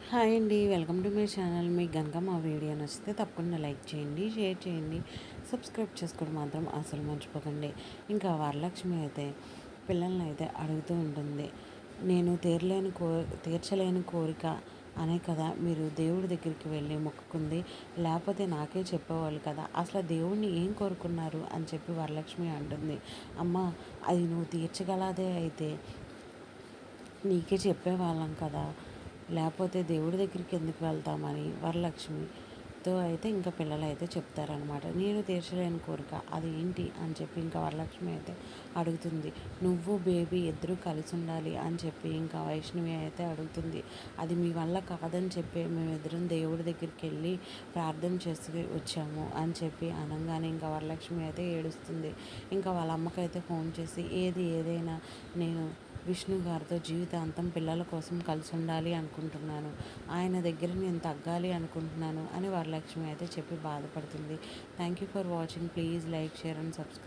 Hi అండి, welcome to my channel. మీకు కనుక మా వీడియో నచ్చితే తప్పకుండా లైక్ చేయండి, షేర్ చేయండి, సబ్స్క్రైబ్ చేసుకోవడం మాత్రం అసలు మర్చిపోకండి. ఇంకా వరలక్ష్మి అయితే పిల్లల్ని అయితే అడుగుతూ ఉంటుంది. నేను తీర్చలేని కోరిక అనే కదా మీరు దేవుడి దగ్గరికి వెళ్ళి మొక్కుకుంది, లేకపోతే నాకే చెప్పేవాళ్ళు కదా, అసలు దేవుడిని ఏం కోరుకున్నారు అని చెప్పి వరలక్ష్మి అంటుంది. అమ్మ, అది నువ్వు తీర్చగలదే అయితే నీకే చెప్పేవాళ్ళం కదా, లేకపోతే దేవుడి దగ్గరికి ఎందుకు వెళ్తామని వరలక్ష్మితో అయితే ఇంకా పిల్లలు అయితే చెప్తారనమాట. నేను తీర్చలేని కోరిక అది ఏంటి అని చెప్పి ఇంకా వరలక్ష్మి అయితే అడుగుతుంది. నువ్వు బేబీ ఇద్దరూ కలిసి ఉండాలి అని చెప్పి ఇంకా వైష్ణవి అయితే అడుగుతుంది. అది మీ వల్ల కాదని చెప్పి మేమిద్దరం దేవుడి దగ్గరికి వెళ్ళి ప్రార్థన చేసి వచ్చాము అని చెప్పి అనగానే ఇంకా వరలక్ష్మి అయితే ఏడుస్తుంది. ఇంకా వాళ్ళ అమ్మకైతే ఫోన్ చేసి ఏదైనా నేను విష్ణు గారితో జీవితాంతం పిల్లల కోసం కలిసి ఉండాలి అనుకుంటున్నాను, ఆయన దగ్గర నేను తగ్గాలి అనుకుంటున్నాను అని వరలక్ష్మి అయితే చెప్పి బాధపడుతుంది. Thank you for watching. Please like, share and subscribe.